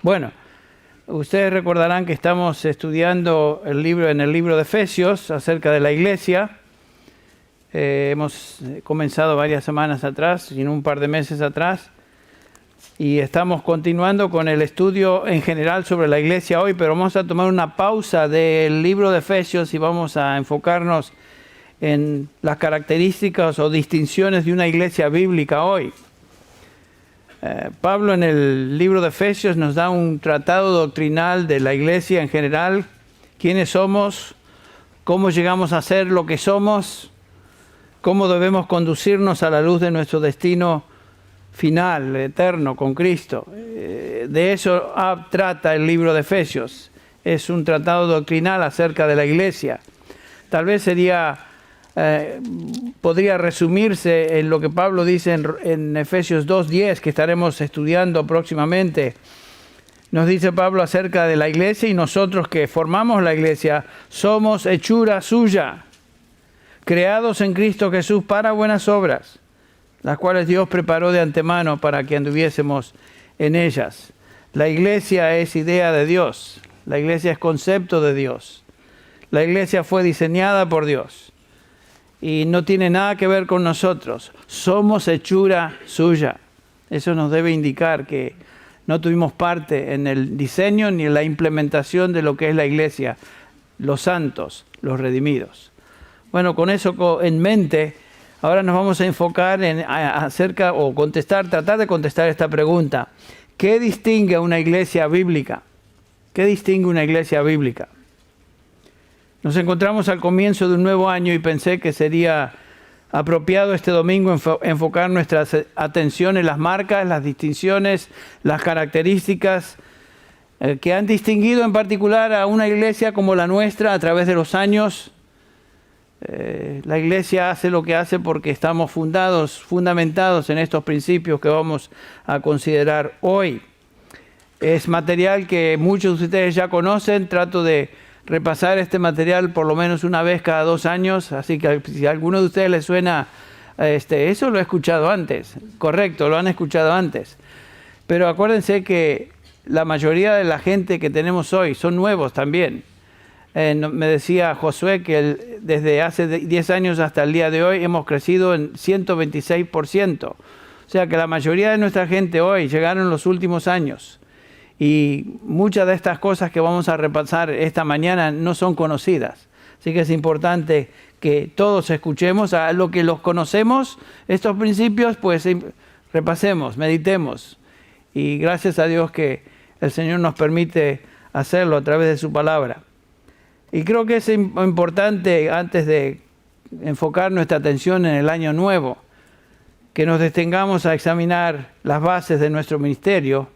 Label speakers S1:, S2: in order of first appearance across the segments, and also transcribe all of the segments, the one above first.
S1: Bueno, ustedes recordarán que estamos estudiando en el libro de Efesios acerca de la iglesia. Hemos comenzado varias semanas atrás, y un par de meses atrás, y estamos continuando con el estudio en general sobre la iglesia hoy, pero vamos a tomar una pausa del libro de Efesios y vamos a enfocarnos en las características o distinciones de una iglesia bíblica hoy. Pablo en el libro de Efesios nos da un tratado doctrinal de la iglesia en general, quiénes somos, cómo llegamos a ser lo que somos, cómo debemos conducirnos a la luz de nuestro destino final, eterno, con Cristo. De eso trata el libro de Efesios. Es un tratado doctrinal acerca de la iglesia. Tal vez podría resumirse en lo que Pablo dice en Efesios 2:10, que estaremos estudiando próximamente. Nos dice Pablo acerca de la iglesia, y nosotros que formamos la iglesia somos hechura suya, creados en Cristo Jesús para buenas obras, las cuales Dios preparó de antemano para que anduviésemos en ellas. La iglesia es idea de Dios, la iglesia es concepto de Dios, la iglesia fue diseñada por Dios. Y no tiene nada que ver con nosotros. Somos hechura suya. Eso nos debe indicar que no tuvimos parte en el diseño ni en la implementación de lo que es la iglesia, los santos, los redimidos. Bueno, con eso en mente, ahora nos vamos a enfocar en tratar de contestar esta pregunta. ¿Qué distingue a una iglesia bíblica? ¿Qué distingue una iglesia bíblica? Nos encontramos al comienzo de un nuevo año y pensé que sería apropiado este domingo enfocar nuestra atención en las marcas, las distinciones, las características que han distinguido en particular a una iglesia como la nuestra a través de los años. La iglesia hace lo que hace porque estamos fundamentados en estos principios que vamos a considerar hoy. Es material que muchos de ustedes ya conocen. Trato de repasar este material por lo menos una vez cada 2 años, así que si a alguno de ustedes les suena, eso lo he escuchado antes, correcto, lo han escuchado antes. Pero acuérdense que la mayoría de la gente que tenemos hoy son nuevos también. Me decía Josué que desde hace 10 años hasta el día de hoy hemos crecido en 126%. O sea que la mayoría de nuestra gente hoy llegaron en los últimos años. Y muchas de estas cosas que vamos a repasar esta mañana no son conocidas. Así que es importante que todos escuchemos a lo que los conocemos, estos principios, pues repasemos, meditemos. Y gracias a Dios que el Señor nos permite hacerlo a través de su palabra. Y creo que es importante, antes de enfocar nuestra atención en el año nuevo, que nos detengamos a examinar las bases de nuestro ministerio,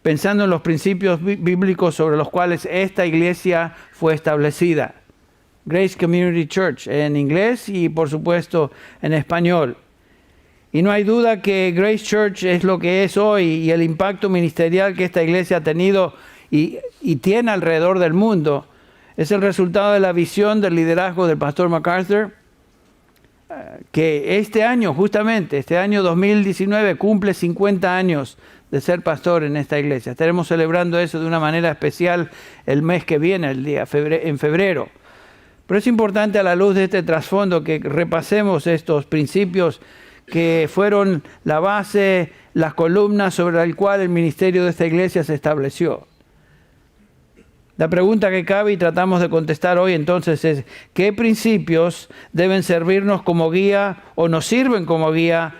S1: pensando en los principios bíblicos sobre los cuales esta iglesia fue establecida. Grace Community Church en inglés y por supuesto en español. Y no hay duda que Grace Church es lo que es hoy, y el impacto ministerial que esta iglesia ha tenido y tiene alrededor del mundo es el resultado de la visión del liderazgo del pastor MacArthur, que este año 2019, cumple 50 años de ser pastor en esta iglesia. Estaremos celebrando eso de una manera especial el mes que viene, en febrero. Pero es importante, a la luz de este trasfondo, que repasemos estos principios que fueron la base, las columnas sobre las cuales el ministerio de esta iglesia se estableció. La pregunta que cabe y tratamos de contestar hoy entonces es: ¿qué principios deben servirnos como guía o nos sirven como guía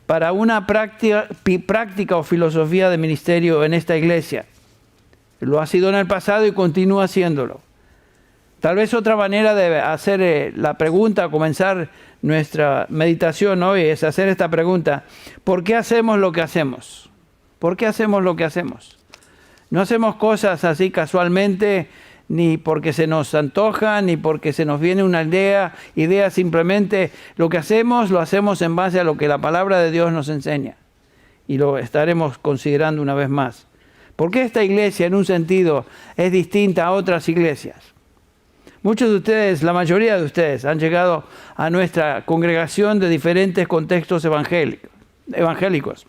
S1: para una práctica o filosofía de ministerio en esta iglesia? Lo ha sido en el pasado y continúa haciéndolo. Tal vez otra manera de hacer la pregunta, comenzar nuestra meditación hoy, es hacer esta pregunta: ¿por qué hacemos lo que hacemos? ¿Por qué hacemos lo que hacemos? No hacemos cosas así casualmente, ni porque se nos antoja, ni porque se nos viene una idea. Simplemente lo que hacemos, lo hacemos en base a lo que la palabra de Dios nos enseña. Y lo estaremos considerando una vez más. ¿Por qué esta iglesia, en un sentido, es distinta a otras iglesias? Muchos de ustedes, la mayoría de ustedes, han llegado a nuestra congregación de diferentes contextos evangélicos.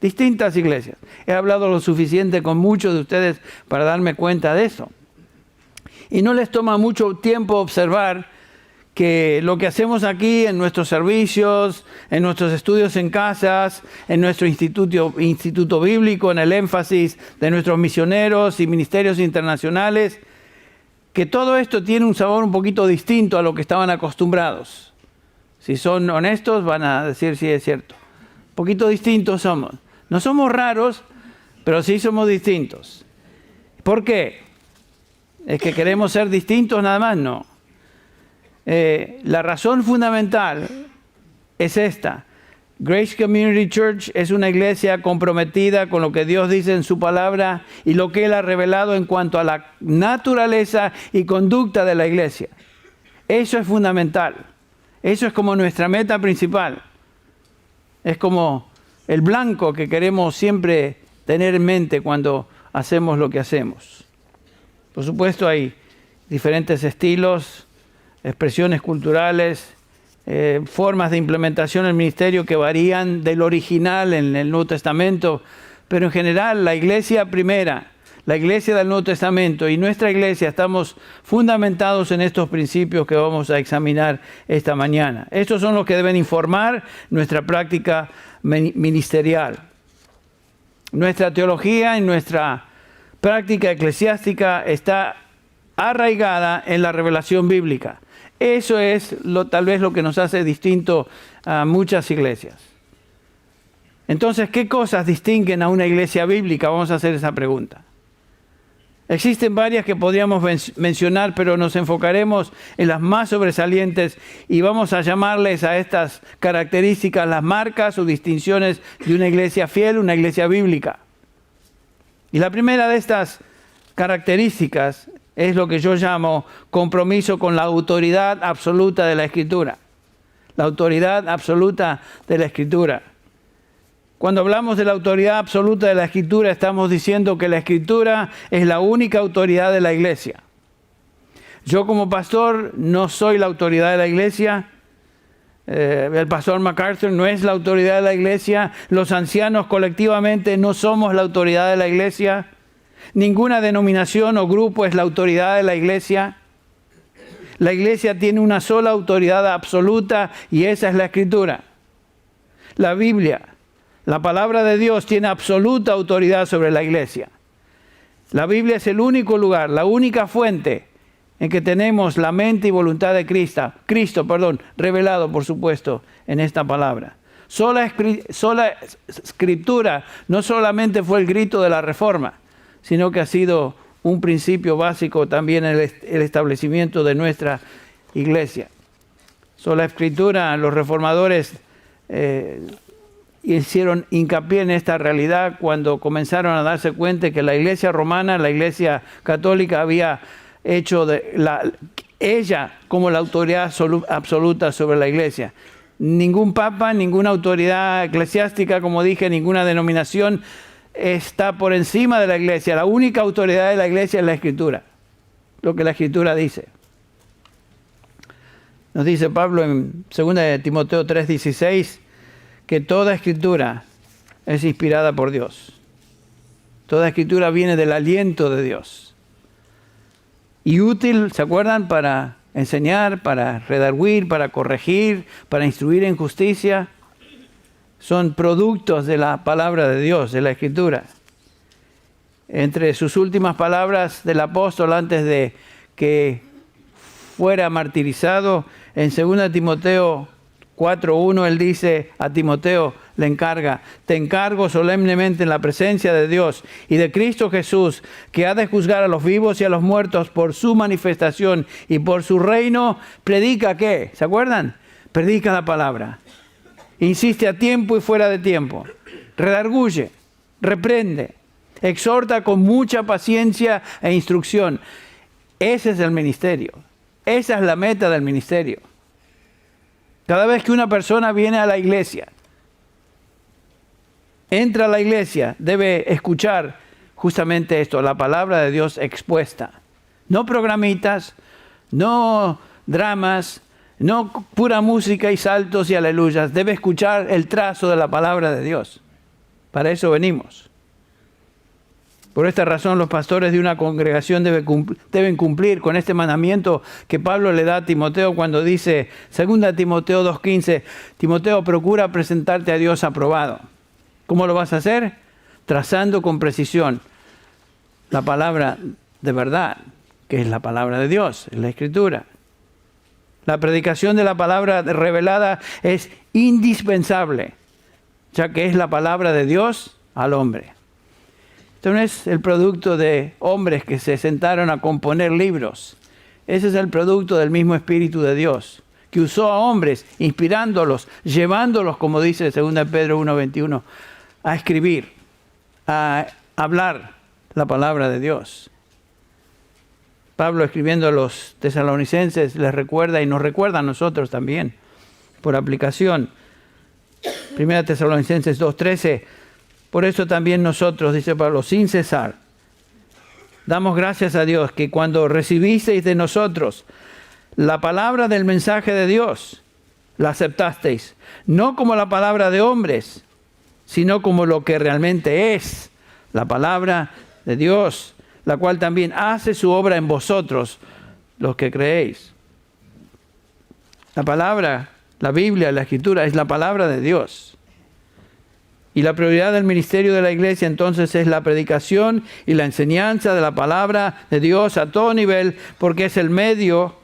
S1: distintas iglesias. He hablado lo suficiente con muchos de ustedes para darme cuenta de eso. Y no les toma mucho tiempo observar que lo que hacemos aquí en nuestros servicios, en nuestros estudios en casas, en nuestro instituto bíblico, en el énfasis de nuestros misioneros y ministerios internacionales, que todo esto tiene un sabor un poquito distinto a lo que estaban acostumbrados. Si son honestos, van a decir si es cierto. Un poquito distintos somos. No somos raros, pero sí somos distintos. ¿Por qué? ¿Es que queremos ser distintos nada más? No. La razón fundamental es esta. Grace Community Church es una iglesia comprometida con lo que Dios dice en su palabra y lo que Él ha revelado en cuanto a la naturaleza y conducta de la iglesia. Eso es fundamental. Eso es como nuestra meta principal. Es como el blanco que queremos siempre tener en mente cuando hacemos lo que hacemos. Por supuesto, hay diferentes estilos, expresiones culturales, formas de implementación del ministerio que varían del original en el Nuevo Testamento, pero en general la iglesia primera, la iglesia del Nuevo Testamento y nuestra iglesia estamos fundamentados en estos principios que vamos a examinar esta mañana. Estos son los que deben informar nuestra práctica ministerial. Nuestra teología y nuestra práctica eclesiástica está arraigada en la revelación bíblica. Eso es tal vez lo que nos hace distinto a muchas iglesias. Entonces, ¿qué cosas distinguen a una iglesia bíblica? Vamos a hacer esa pregunta. Existen varias que podríamos mencionar, pero nos enfocaremos en las más sobresalientes y vamos a llamarles a estas características las marcas o distinciones de una iglesia fiel, una iglesia bíblica. Y la primera de estas características es lo que yo llamo compromiso con la autoridad absoluta de la Escritura. La autoridad absoluta de la Escritura. Cuando hablamos de la autoridad absoluta de la Escritura, estamos diciendo que la Escritura es la única autoridad de la iglesia. Yo como pastor no soy la autoridad de la iglesia. El pastor MacArthur no es la autoridad de la iglesia. Los ancianos colectivamente no somos la autoridad de la iglesia. Ninguna denominación o grupo es la autoridad de la iglesia. La iglesia tiene una sola autoridad absoluta y esa es la Escritura. La Biblia, la palabra de Dios, tiene absoluta autoridad sobre la iglesia. La Biblia es el único lugar, la única fuente en que tenemos la mente y voluntad de Cristo, revelado por supuesto en esta palabra. Sola Escritura no solamente fue el grito de la Reforma, sino que ha sido un principio básico también en el establecimiento de nuestra iglesia. Sola Escritura, los reformadores hicieron hincapié en esta realidad cuando comenzaron a darse cuenta que la iglesia romana, la iglesia católica, había hecho ella como la autoridad absoluta sobre la iglesia. Ningún papa, ninguna autoridad eclesiástica, como dije, ninguna denominación está por encima de la iglesia. La única autoridad de la iglesia es la Escritura, lo que la Escritura dice. Nos dice Pablo en 2 Timoteo 3:16 que toda Escritura es inspirada por Dios. Toda Escritura viene del aliento de Dios. Y útil, ¿se acuerdan? Para enseñar, para redarguir, para corregir, para instruir en justicia. Son productos de la palabra de Dios, de la Escritura. Entre sus últimas palabras del apóstol antes de que fuera martirizado, en 2 Timoteo 4:1, él dice a Timoteo, le encarga: te encargo solemnemente en la presencia de Dios y de Cristo Jesús, que ha de juzgar a los vivos y a los muertos por su manifestación y por su reino. Predica, ¿qué? ¿Se acuerdan? Predica la palabra. Insiste a tiempo y fuera de tiempo. Redarguye, reprende, exhorta con mucha paciencia e instrucción. Ese es el ministerio. Esa es la meta del ministerio. Cada vez que una persona viene a la iglesia, entra a la iglesia, debe escuchar justamente esto, la palabra de Dios expuesta. No programitas, no dramas, no pura música y saltos y aleluyas. Debe escuchar el trazo de la palabra de Dios. Para eso venimos. Por esta razón, los pastores de una congregación deben cumplir con este mandamiento que Pablo le da a Timoteo cuando dice, 2 Timoteo 2:15, Timoteo, procura presentarte a Dios aprobado. ¿Cómo lo vas a hacer? Trazando con precisión la palabra de verdad, que es la palabra de Dios, es la Escritura. La predicación de la palabra revelada es indispensable, ya que es la palabra de Dios al hombre. Esto no es el producto de hombres que se sentaron a componer libros. Ese es el producto del mismo Espíritu de Dios, que usó a hombres, inspirándolos, llevándolos, como dice 2 Pedro 1:21, a escribir, a hablar la palabra de Dios. Pablo, escribiendo a los tesalonicenses, les recuerda y nos recuerda a nosotros también, por aplicación. 1 Tesalonicenses 2:13, por eso también nosotros, dice Pablo, sin cesar, damos gracias a Dios que cuando recibisteis de nosotros la palabra del mensaje de Dios, la aceptasteis, no como la palabra de hombres, sino como lo que realmente es, la palabra de Dios, la cual también hace su obra en vosotros, los que creéis. La palabra, la Biblia, la Escritura, es la palabra de Dios. Y la prioridad del ministerio de la iglesia entonces es la predicación y la enseñanza de la palabra de Dios a todo nivel, porque es el medio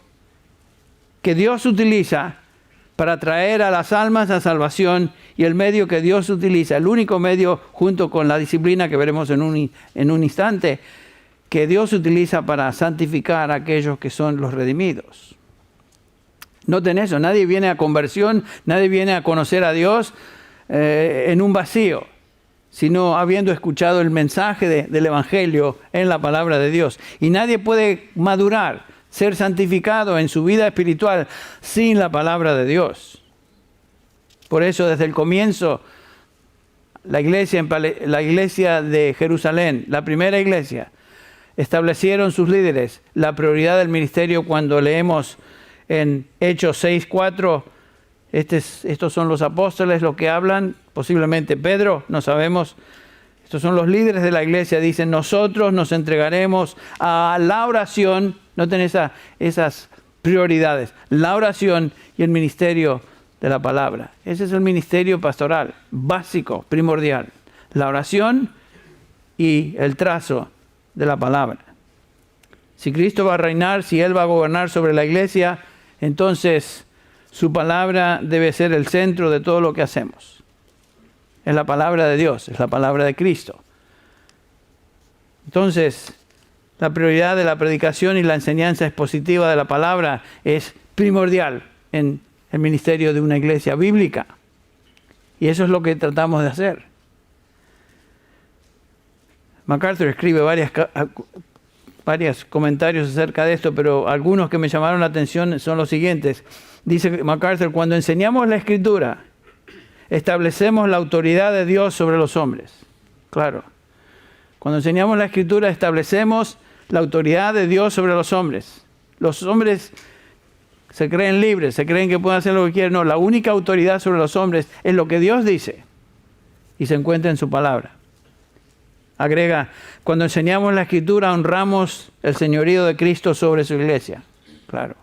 S1: que Dios utiliza para traer a las almas a salvación y el medio que Dios utiliza, el único medio junto con la disciplina que veremos en un instante, que Dios utiliza para santificar a aquellos que son los redimidos. Noten eso, nadie viene a conversión, nadie viene a conocer a Dios en un vacío, sino habiendo escuchado el mensaje del Evangelio en la palabra de Dios. Y nadie puede madurar, ser santificado en su vida espiritual sin la palabra de Dios. Por eso desde el comienzo, la iglesia de Jerusalén, la primera iglesia, establecieron sus líderes la prioridad del ministerio cuando leemos en Hechos 6:4. Estos son los apóstoles los que hablan, posiblemente Pedro, no sabemos. Estos son los líderes de la iglesia, dicen, nosotros nos entregaremos a la oración, noten esas prioridades, la oración y el ministerio de la palabra. Ese es el ministerio pastoral, básico, primordial, la oración y el trazo de la palabra. Si Cristo va a reinar, si Él va a gobernar sobre la iglesia, entonces su palabra debe ser el centro de todo lo que hacemos. Es la palabra de Dios, es la palabra de Cristo. Entonces, la prioridad de la predicación y la enseñanza expositiva de la palabra es primordial en el ministerio de una iglesia bíblica. Y eso es lo que tratamos de hacer. MacArthur escribe varios comentarios acerca de esto, pero algunos que me llamaron la atención son los siguientes. Dice MacArthur, cuando enseñamos la Escritura, establecemos la autoridad de Dios sobre los hombres. Claro. Cuando enseñamos la Escritura, establecemos la autoridad de Dios sobre los hombres. Los hombres se creen libres, se creen que pueden hacer lo que quieren. No, la única autoridad sobre los hombres es lo que Dios dice y se encuentra en su palabra. Agrega, cuando enseñamos la Escritura, honramos el señorío de Cristo sobre su iglesia. Claro.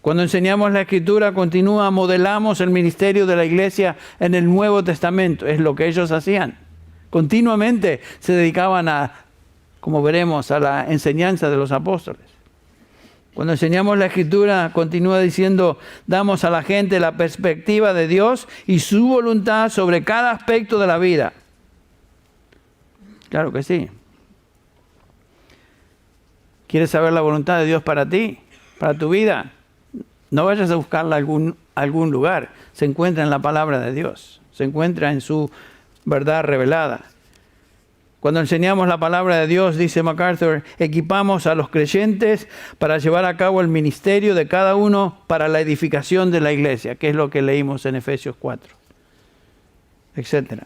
S1: Cuando enseñamos la Escritura, modelamos el ministerio de la iglesia en el Nuevo Testamento. Es lo que ellos hacían. Continuamente se dedicaban como veremos, a la enseñanza de los apóstoles. Cuando enseñamos la Escritura, continúa diciendo, damos a la gente la perspectiva de Dios y su voluntad sobre cada aspecto de la vida. Claro que sí. ¿Quieres saber la voluntad de Dios para ti, para tu vida? No vayas a buscarla en algún lugar. Se encuentra en la palabra de Dios. Se encuentra en su verdad revelada. Cuando enseñamos la palabra de Dios, dice MacArthur, equipamos a los creyentes para llevar a cabo el ministerio de cada uno para la edificación de la iglesia, que es lo que leímos en Efesios 4, etc.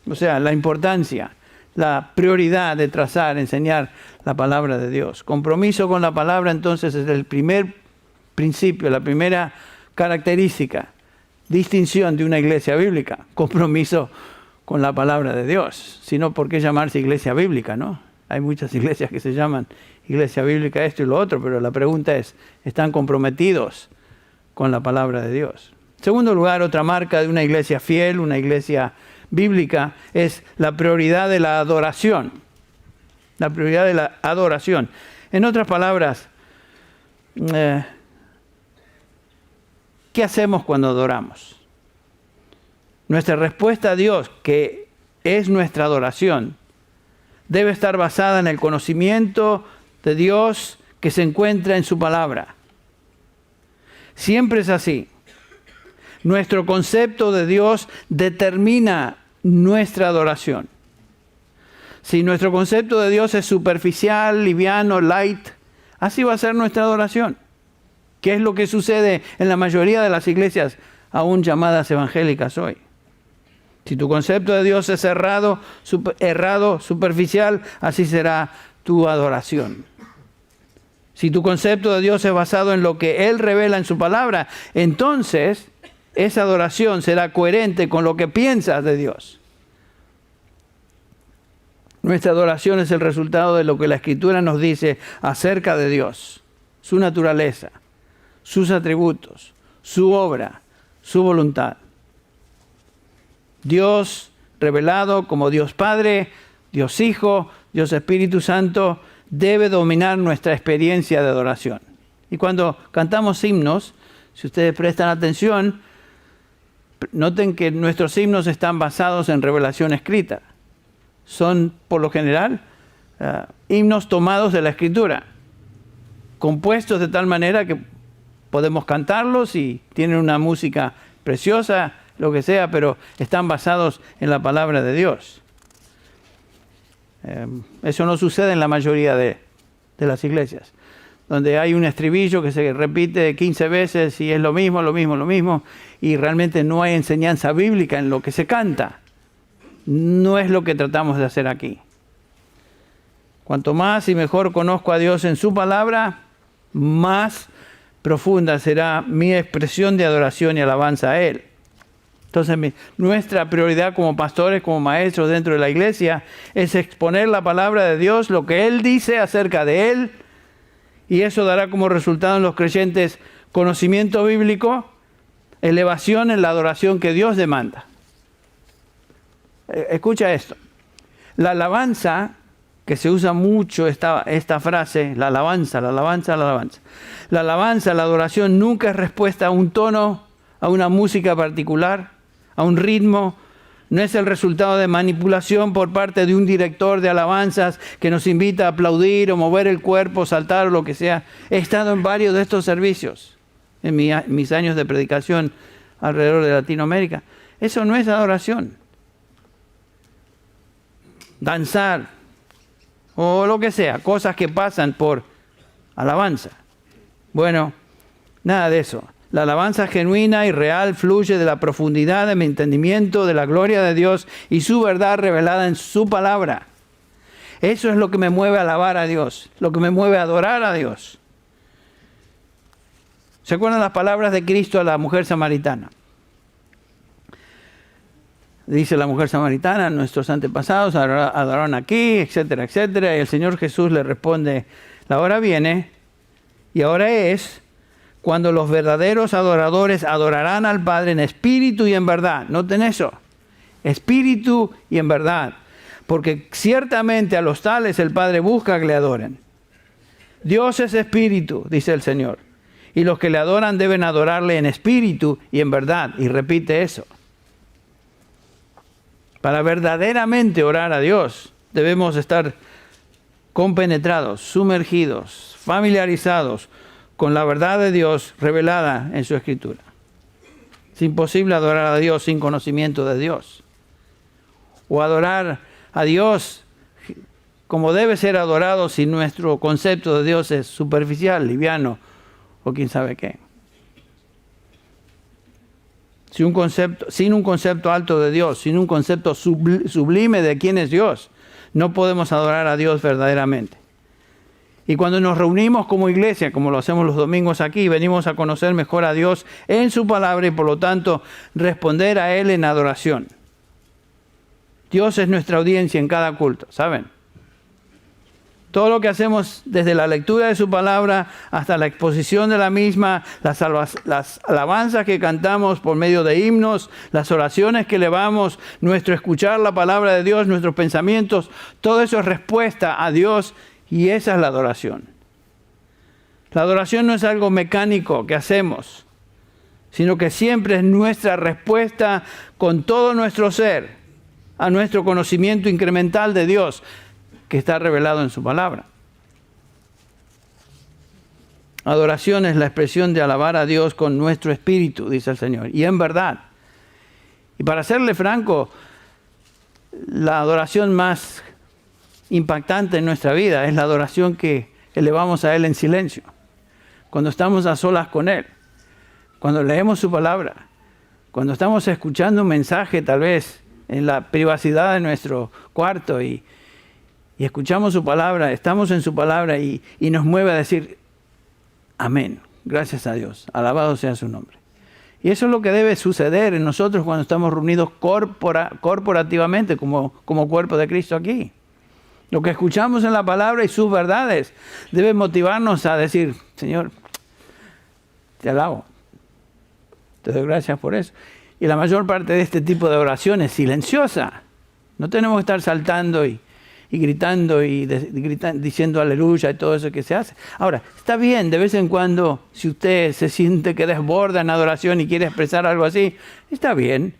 S1: O sea, la importancia, la prioridad de trazar, enseñar la palabra de Dios. Compromiso con la palabra, entonces, es el primer principio, la primera característica, distinción de una iglesia bíblica. Compromiso con la palabra de Dios. Sino, ¿por qué llamarse iglesia bíblica, no? Hay muchas iglesias que se llaman iglesia bíblica esto y lo otro, pero la pregunta es, ¿están comprometidos con la palabra de Dios? En segundo lugar, otra marca de una iglesia fiel, una iglesia bíblica, es la prioridad de la adoración. La prioridad de la adoración. En otras palabras, ¿qué hacemos cuando adoramos? Nuestra respuesta a Dios, que es nuestra adoración, debe estar basada en el conocimiento de Dios que se encuentra en su palabra. Siempre es así. Nuestro concepto de Dios determina nuestra adoración. Si nuestro concepto de Dios es superficial, liviano, light, así va a ser nuestra adoración. ¿Qué es lo que sucede en la mayoría de las iglesias aún llamadas evangélicas hoy? Si tu concepto de Dios es errado, superficial, así será tu adoración. Si tu concepto de Dios es basado en lo que Él revela en su palabra, entonces esa adoración será coherente con lo que piensas de Dios. Nuestra adoración es el resultado de lo que la Escritura nos dice acerca de Dios, su naturaleza, sus atributos, su obra, su voluntad. Dios revelado como Dios Padre, Dios Hijo, Dios Espíritu Santo, debe dominar nuestra experiencia de adoración. Y cuando cantamos himnos, si ustedes prestan atención, noten que nuestros himnos están basados en revelación escrita. Son, por lo general, himnos tomados de la Escritura, compuestos de tal manera que podemos cantarlos y tienen una música preciosa, lo que sea, pero están basados en la palabra de Dios. Eso no sucede en la mayoría de las iglesias, donde hay un estribillo que se repite 15 veces y es lo mismo, y realmente no hay enseñanza bíblica en lo que se canta. No es lo que tratamos de hacer aquí. Cuanto más y mejor conozco a Dios en su palabra, más profunda será mi expresión de adoración y alabanza a Él. Entonces, nuestra prioridad como pastores, como maestros dentro de la iglesia, es exponer la palabra de Dios, lo que Él dice acerca de Él, y eso dará como resultado en los creyentes conocimiento bíblico, elevación en la adoración que Dios demanda. Escucha esto. La alabanza, que se usa mucho esta frase, la alabanza. La alabanza, la adoración, nunca es respuesta a un tono, a una música particular, a un ritmo. No es el resultado de manipulación por parte de un director de alabanzas que nos invita a aplaudir o mover el cuerpo, saltar o lo que sea. He estado en varios de estos servicios en mis años de predicación alrededor de Latinoamérica. Eso no es adoración. Danzar o lo que sea, cosas que pasan por alabanza. Bueno, nada de eso. La alabanza genuina y real fluye de la profundidad de mi entendimiento de la gloria de Dios y su verdad revelada en su palabra. Eso es lo que me mueve a alabar a Dios, lo que me mueve a adorar a Dios. ¿Se acuerdan las palabras de Cristo a la mujer samaritana? Dice la mujer samaritana, nuestros antepasados adoraron aquí, etcétera, etcétera. Y el Señor Jesús le responde, la hora viene y ahora es cuando los verdaderos adoradores adorarán al Padre en espíritu y en verdad. Noten eso, espíritu y en verdad. Porque ciertamente a los tales el Padre busca que le adoren. Dios es espíritu, dice el Señor. Y los que le adoran deben adorarle en espíritu y en verdad. Y repite eso. Para verdaderamente orar a Dios, debemos estar compenetrados, sumergidos, familiarizados con la verdad de Dios revelada en su Escritura. Es imposible adorar a Dios sin conocimiento de Dios. O adorar a Dios como debe ser adorado si nuestro concepto de Dios es superficial, liviano o quién sabe qué. Sin un concepto alto de Dios, sin un concepto sublime de quién es Dios, no podemos adorar a Dios verdaderamente. Y cuando nos reunimos como iglesia, como lo hacemos los domingos aquí, venimos a conocer mejor a Dios en su palabra y por lo tanto responder a Él en adoración. Dios es nuestra audiencia en cada culto, ¿saben? Todo lo que hacemos desde la lectura de su palabra hasta la exposición de la misma, las alabanzas que cantamos por medio de himnos, las oraciones que elevamos, nuestro escuchar la palabra de Dios, nuestros pensamientos, todo eso es respuesta a Dios y esa es la adoración. La adoración no es algo mecánico que hacemos, sino que siempre es nuestra respuesta con todo nuestro ser a nuestro conocimiento incremental de Dios, que está revelado en su palabra. Adoración es la expresión de alabar a Dios con nuestro espíritu, dice el Señor, y en verdad. Y para serle franco, la adoración más impactante en nuestra vida es la adoración que elevamos a Él en silencio, cuando estamos a solas con Él, cuando leemos su palabra, cuando estamos escuchando un mensaje tal vez en la privacidad de nuestro cuarto y escuchamos su palabra, estamos en su palabra y nos mueve a decir, amén, gracias a Dios, alabado sea su nombre. Y eso es lo que debe suceder en nosotros cuando estamos reunidos corporativamente como cuerpo de Cristo aquí. Lo que escuchamos en la palabra y sus verdades debe motivarnos a decir, Señor, te alabo, te doy gracias por eso. Y la mayor parte de este tipo de oración es silenciosa. No tenemos que estar saltando y gritando y diciendo aleluya y todo eso que se hace. Ahora, está bien, de vez en cuando, si usted se siente que desborda en adoración y quiere expresar algo así, está bien.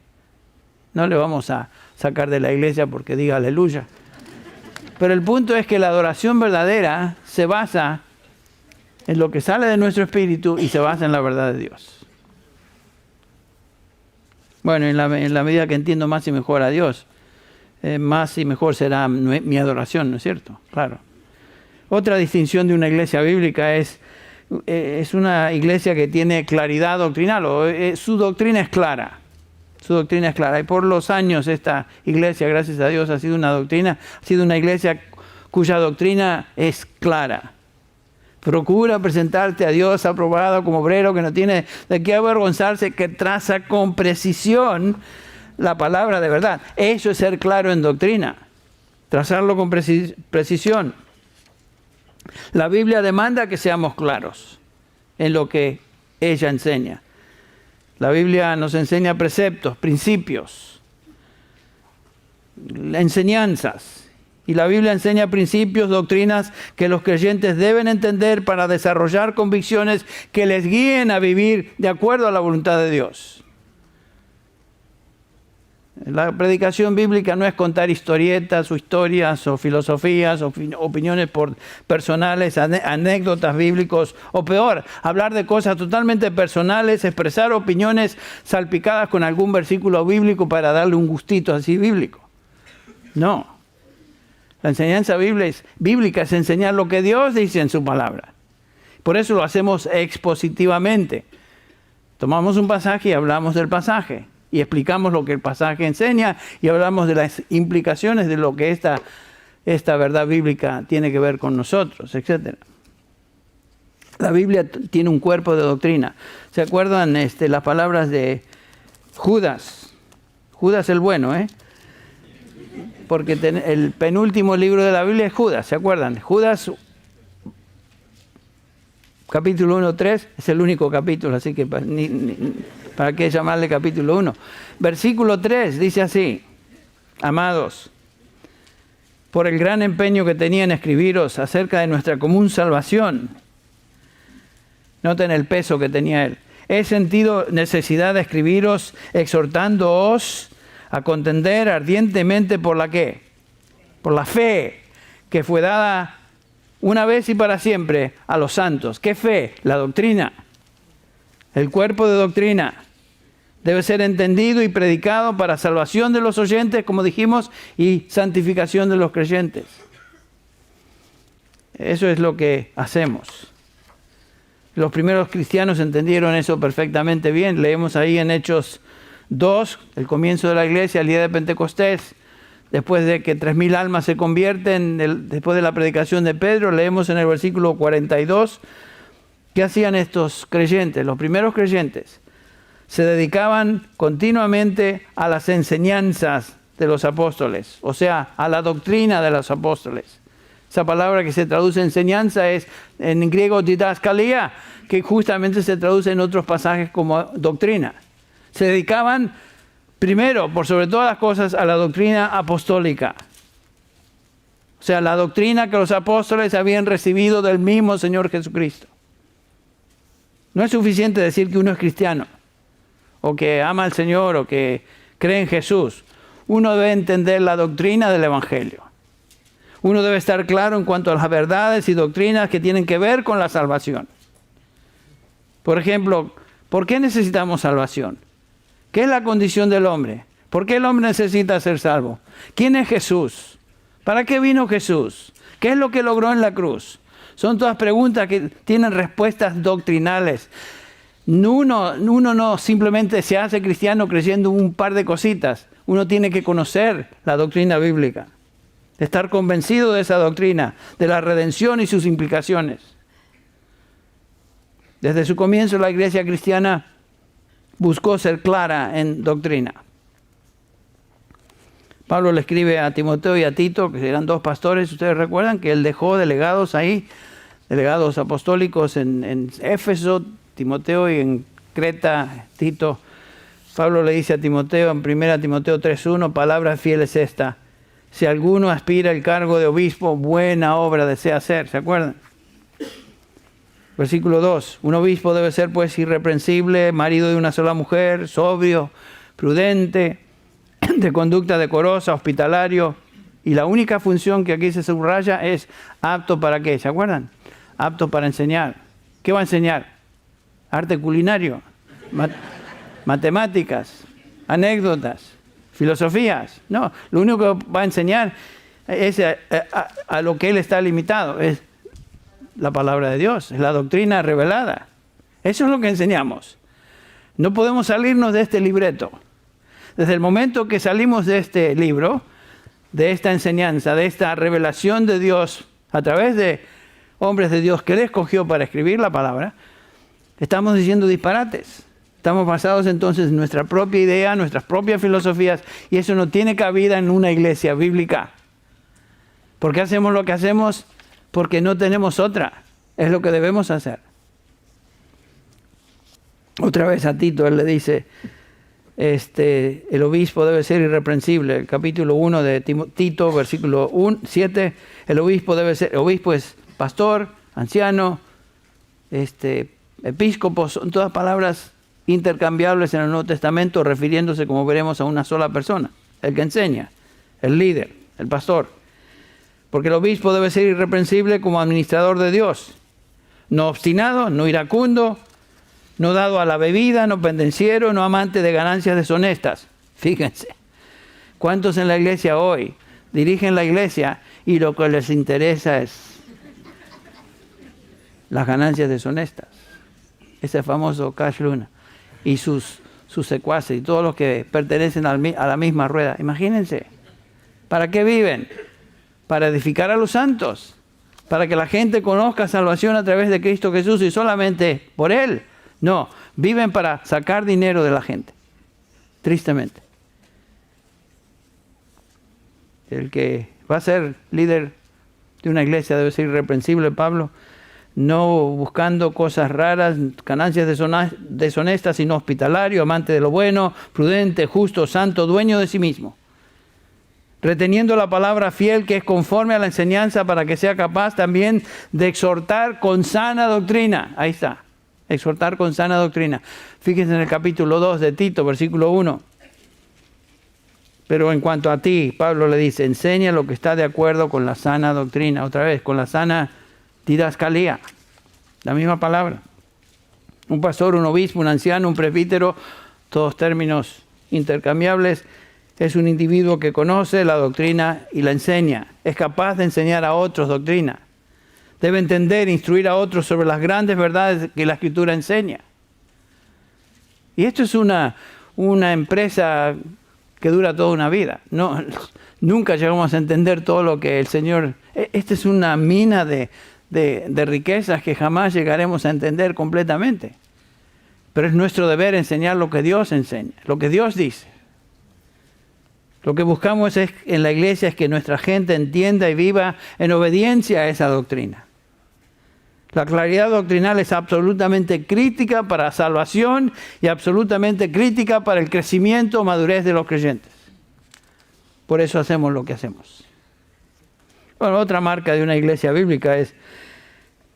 S1: No le vamos a sacar de la iglesia porque diga aleluya. Pero el punto es que la adoración verdadera se basa en lo que sale de nuestro espíritu y se basa en la verdad de Dios. Bueno, en la medida que entiendo más y mejor a Dios, más y mejor será mi adoración, ¿no es cierto? Claro. Otra distinción de una iglesia bíblica es una iglesia que tiene claridad doctrinal, su doctrina es clara. Su doctrina es clara. Y por los años esta iglesia, gracias a Dios, ha sido una iglesia cuya doctrina es clara. Procura presentarte a Dios aprobado como obrero que no tiene de qué avergonzarse, que traza con precisión la palabra de verdad. Eso es ser claro en doctrina, trazarlo con precisión. La Biblia demanda que seamos claros en lo que ella enseña. La Biblia nos enseña preceptos, principios, enseñanzas. Y la Biblia enseña principios, doctrinas que los creyentes deben entender para desarrollar convicciones que les guíen a vivir de acuerdo a la voluntad de Dios. La predicación bíblica no es contar historietas o historias o filosofías o opiniones personales, anécdotas bíblicos o peor, hablar de cosas totalmente personales, expresar opiniones salpicadas con algún versículo bíblico para darle un gustito así bíblico. No. La enseñanza bíblica es enseñar lo que Dios dice en su palabra. Por eso lo hacemos expositivamente. Tomamos un pasaje y hablamos del pasaje. Y explicamos lo que el pasaje enseña y hablamos de las implicaciones de lo que esta verdad bíblica tiene que ver con nosotros, etc. La Biblia tiene un cuerpo de doctrina. ¿Se acuerdan las palabras de Judas? Judas el bueno, porque el penúltimo libro de la Biblia es Judas, ¿se acuerdan? Judas, capítulo 1-3, es el único capítulo, así que ¿para qué llamarle capítulo 1? Versículo 3 dice así: amados, por el gran empeño que tenía en escribiros acerca de nuestra común salvación, noten el peso que tenía él, he sentido necesidad de escribiros exhortándoos a contender ardientemente por la ¿qué? Por la fe que fue dada una vez y para siempre a los santos. ¿Qué fe? La doctrina. El cuerpo de doctrina debe ser entendido y predicado para salvación de los oyentes, como dijimos, y santificación de los creyentes. Eso es lo que hacemos. Los primeros cristianos entendieron eso perfectamente bien. Leemos ahí en Hechos 2, el comienzo de la iglesia, el día de Pentecostés, después de que 3,000 almas se convierten, después de la predicación de Pedro, leemos en el versículo 42, ¿qué hacían estos creyentes? Los primeros creyentes se dedicaban continuamente a las enseñanzas de los apóstoles, o sea, a la doctrina de los apóstoles. Esa palabra que se traduce enseñanza es en griego didascalia, que justamente se traduce en otros pasajes como doctrina. Se dedicaban primero, por sobre todas las cosas, a la doctrina apostólica. O sea, la doctrina que los apóstoles habían recibido del mismo Señor Jesucristo. No es suficiente decir que uno es cristiano, o que ama al Señor, o que cree en Jesús. Uno debe entender la doctrina del Evangelio. Uno debe estar claro en cuanto a las verdades y doctrinas que tienen que ver con la salvación. Por ejemplo, ¿por qué necesitamos salvación? ¿Qué es la condición del hombre? ¿Por qué el hombre necesita ser salvo? ¿Quién es Jesús? ¿Para qué vino Jesús? ¿Qué es lo que logró en la cruz? Son todas preguntas que tienen respuestas doctrinales. Uno no simplemente se hace cristiano creyendo un par de cositas. Uno tiene que conocer la doctrina bíblica, estar convencido de esa doctrina, de la redención y sus implicaciones. Desde su comienzo la iglesia cristiana buscó ser clara en doctrina. Pablo le escribe a Timoteo y a Tito, que eran dos pastores. Ustedes recuerdan que él dejó delegados ahí, delegados apostólicos en Éfeso, Timoteo, y en Creta, Tito. Pablo le dice a Timoteo en 1 Timoteo 3:1, palabra fiel es esta: si alguno aspira al cargo de obispo, buena obra desea hacer. ¿Se acuerdan? Versículo 2, un obispo debe ser pues irreprensible, marido de una sola mujer, sobrio, prudente, de conducta decorosa, hospitalario. Y la única función que aquí se subraya es apto para ¿qué? ¿Se acuerdan? Apto para enseñar. ¿Qué va a enseñar? Arte culinario, matemáticas, anécdotas, filosofías. No, lo único que va a enseñar es a lo que él está limitado, es la palabra de Dios, es la doctrina revelada. Eso es lo que enseñamos. No podemos salirnos de este libreto. Desde el momento que salimos de este libro, de esta enseñanza, de esta revelación de Dios a través de hombres de Dios que Él escogió para escribir la palabra, estamos diciendo disparates. Estamos basados entonces en nuestra propia idea, nuestras propias filosofías, y eso no tiene cabida en una iglesia bíblica. ¿Por qué hacemos lo que hacemos? Porque no tenemos otra. Es lo que debemos hacer. Otra vez a Tito, él le dice, el obispo debe ser irreprensible. El capítulo 1 de Tito, versículo 7, el obispo es pastor, anciano, episcopo, son todas palabras intercambiables en el Nuevo Testamento, refiriéndose, como veremos, a una sola persona, el que enseña, el líder, el pastor. Porque el obispo debe ser irreprensible como administrador de Dios, no obstinado, no iracundo, no dado a la bebida, no pendenciero, no amante de ganancias deshonestas. Fíjense, ¿cuántos en la iglesia hoy dirigen la iglesia y lo que les interesa es las ganancias deshonestas? Ese famoso Cash Luna y sus secuaces y todos los que pertenecen a la misma rueda. Imagínense, ¿para qué viven? Para edificar a los santos, para que la gente conozca salvación a través de Cristo Jesús y solamente por Él. No, viven para sacar dinero de la gente, tristemente. El que va a ser líder de una iglesia debe ser irreprensible, Pablo, no buscando cosas raras, ganancias deshonestas, sino hospitalario, amante de lo bueno, prudente, justo, santo, dueño de sí mismo, reteniendo la palabra fiel que es conforme a la enseñanza, para que sea capaz también de exhortar con sana doctrina. Ahí está, exhortar con sana doctrina. Fíjense en el capítulo 2 de Tito, versículo 1. Pero en cuanto a ti, Pablo le dice, enseña lo que está de acuerdo con la sana doctrina. Otra vez, con la sana didascalía, la misma palabra. Un pastor, un obispo, un anciano, un presbítero, todos términos intercambiables, es un individuo que conoce la doctrina y la enseña. Es capaz de enseñar a otros doctrina. Debe entender, instruir a otros sobre las grandes verdades que la Escritura enseña. Y esto es una empresa que dura toda una vida. No, nunca llegamos a entender todo lo que el Señor... Esta es una mina de riquezas que jamás llegaremos a entender completamente. Pero es nuestro deber enseñar lo que Dios enseña, lo que Dios dice. Lo que buscamos en la iglesia es que nuestra gente entienda y viva en obediencia a esa doctrina. La claridad doctrinal es absolutamente crítica para la salvación y absolutamente crítica para el crecimiento o madurez de los creyentes. Por eso hacemos lo que hacemos. Bueno, otra marca de una iglesia bíblica es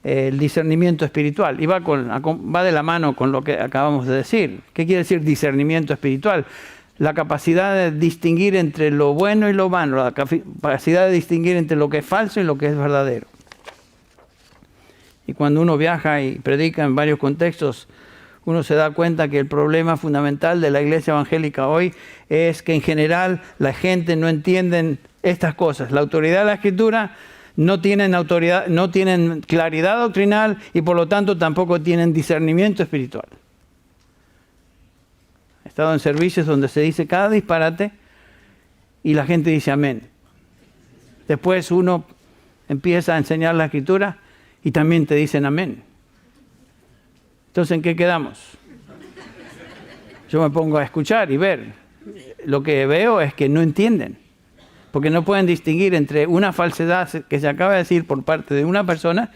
S1: el discernimiento espiritual. Y va de la mano con lo que acabamos de decir. ¿Qué quiere decir discernimiento espiritual? La capacidad de distinguir entre lo bueno y lo malo, la capacidad de distinguir entre lo que es falso y lo que es verdadero. Y cuando uno viaja y predica en varios contextos, uno se da cuenta que el problema fundamental de la iglesia evangélica hoy es que en general la gente no entiende estas cosas. La autoridad de la Escritura no tienen claridad doctrinal y por lo tanto tampoco tienen discernimiento espiritual. He estado en servicios donde se dice cada disparate y la gente dice amén. Después uno empieza a enseñar la Escritura y también te dicen amén. Entonces, ¿en qué quedamos? Yo me pongo a escuchar y ver. Lo que veo es que no entienden, porque no pueden distinguir entre una falsedad que se acaba de decir por parte de una persona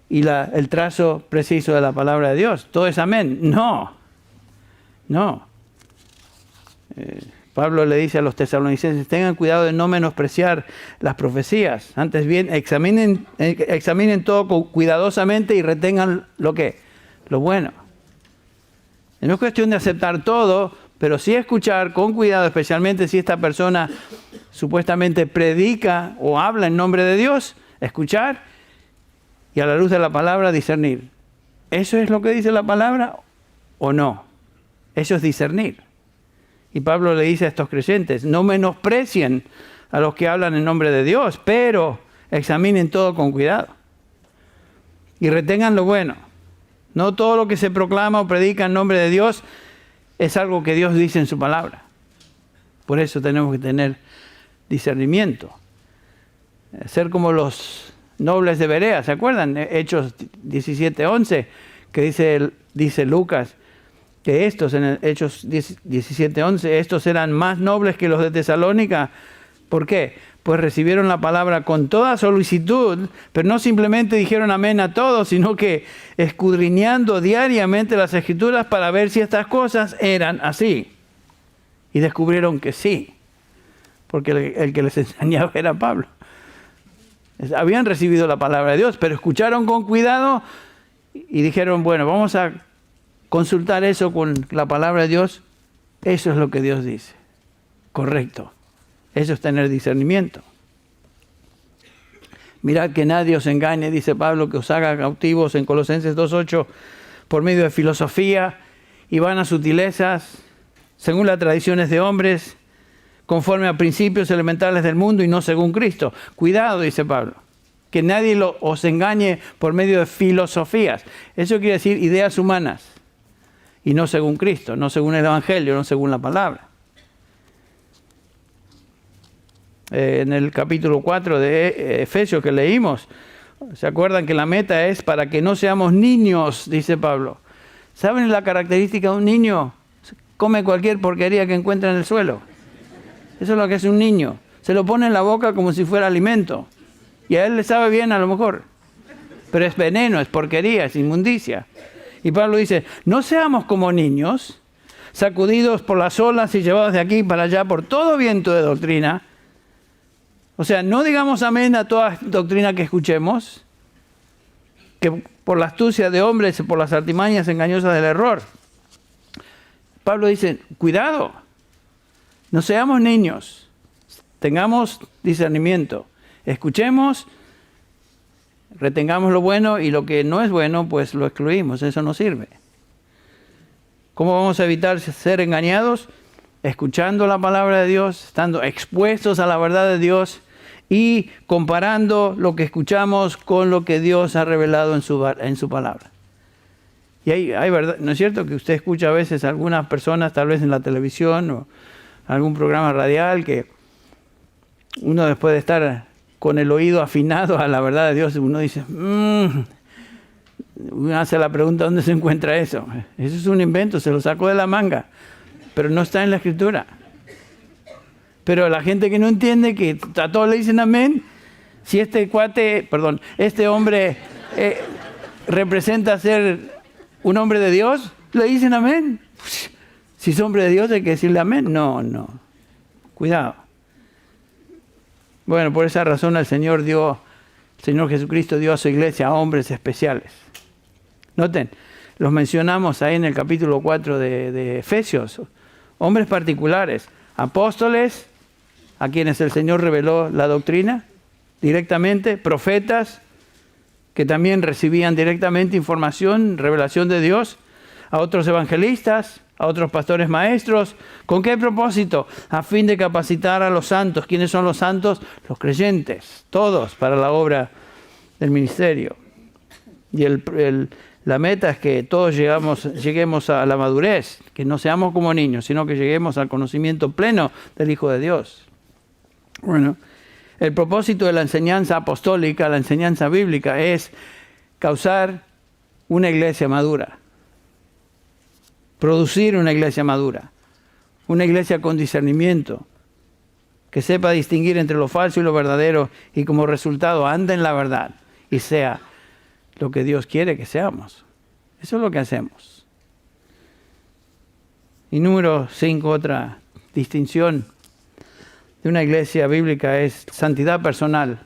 S1: y el trazo preciso de la palabra de Dios. Todo es amén. No. Pablo le dice a los tesalonicenses, tengan cuidado de no menospreciar las profecías. Antes bien, examinen todo cuidadosamente y retengan lo bueno. No es cuestión de aceptar todo, pero sí escuchar con cuidado, especialmente si esta persona supuestamente predica o habla en nombre de Dios, escuchar y a la luz de la palabra discernir. ¿Eso es lo que dice la palabra o no? Eso es discernir. Y Pablo le dice a estos creyentes, no menosprecien a los que hablan en nombre de Dios, pero examinen todo con cuidado. Y retengan lo bueno. No todo lo que se proclama o predica en nombre de Dios es algo que Dios dice en su palabra. Por eso tenemos que tener discernimiento. Ser como los nobles de Berea, ¿se acuerdan? Hechos 17:11, que dice Lucas, que estos, en Hechos 17:11, estos eran más nobles que los de Tesalónica. ¿Por qué? Pues recibieron la palabra con toda solicitud, pero no simplemente dijeron amén a todos, sino que escudriñando diariamente las Escrituras para ver si estas cosas eran así. Y descubrieron que sí, porque el que les enseñaba era Pablo. Habían recibido la palabra de Dios, pero escucharon con cuidado y dijeron, bueno, vamos a consultar eso con la palabra de Dios. Eso es lo que Dios dice. Correcto. Eso es tener discernimiento. Mirad que nadie os engañe, dice Pablo, que os haga cautivos en Colosenses 2:8 por medio de filosofía y vanas sutilezas, según las tradiciones de hombres, conforme a principios elementales del mundo y no según Cristo. Cuidado, dice Pablo, que nadie os engañe por medio de filosofías. Eso quiere decir ideas humanas y no según Cristo, no según el Evangelio, no según la palabra. En el capítulo 4 de Efesios que leímos, ¿se acuerdan que la meta es para que no seamos niños? Dice Pablo. ¿Saben la característica de un niño? Come cualquier porquería que encuentra en el suelo. Eso es lo que es un niño. Se lo pone en la boca como si fuera alimento. Y a él le sabe bien a lo mejor. Pero es veneno, es porquería, es inmundicia. Y Pablo dice, no seamos como niños, sacudidos por las olas y llevados de aquí para allá por todo viento de doctrina. O sea, no digamos amén a toda doctrina que escuchemos, que por la astucia de hombres, por las artimañas engañosas del error. Pablo dice, cuidado, no seamos niños, tengamos discernimiento, escuchemos, retengamos lo bueno y lo que no es bueno, pues lo excluimos, eso no sirve. ¿Cómo vamos a evitar ser engañados? Escuchando la palabra de Dios, estando expuestos a la verdad de Dios y comparando lo que escuchamos con lo que Dios ha revelado en su palabra. Y hay verdad, ¿no es cierto? Que usted escucha a veces a algunas personas, tal vez en la televisión o algún programa radial, que uno después de estar con el oído afinado a la verdad de Dios, uno dice, uno hace la pregunta, ¿dónde se encuentra eso? Eso es un invento, se lo sacó de la manga, pero no está en la Escritura. Pero la gente que no entiende, que a todos le dicen amén, si este hombre representa ser un hombre de Dios, le dicen amén. Si es hombre de Dios hay que decirle amén. No. Cuidado. Bueno, por esa razón el Señor Jesucristo dio a su iglesia a hombres especiales. Noten, los mencionamos ahí en el capítulo 4 de Efesios. Hombres particulares, apóstoles, a quienes el Señor reveló la doctrina directamente, profetas, que también recibían directamente información, revelación de Dios, a otros evangelistas, a otros pastores maestros. ¿Con qué propósito? A fin de capacitar a los santos. ¿Quiénes son los santos? Los creyentes, todos para la obra del ministerio. Y la meta es que todos lleguemos a la madurez, que no seamos como niños, sino que lleguemos al conocimiento pleno del Hijo de Dios. Bueno, el propósito de la enseñanza apostólica, la enseñanza bíblica, es causar una iglesia madura. Producir una iglesia madura. Una iglesia con discernimiento, que sepa distinguir entre lo falso y lo verdadero y como resultado anda en la verdad y sea lo que Dios quiere que seamos. Eso es lo que hacemos. Y número 5, otra distinción de una iglesia bíblica es santidad personal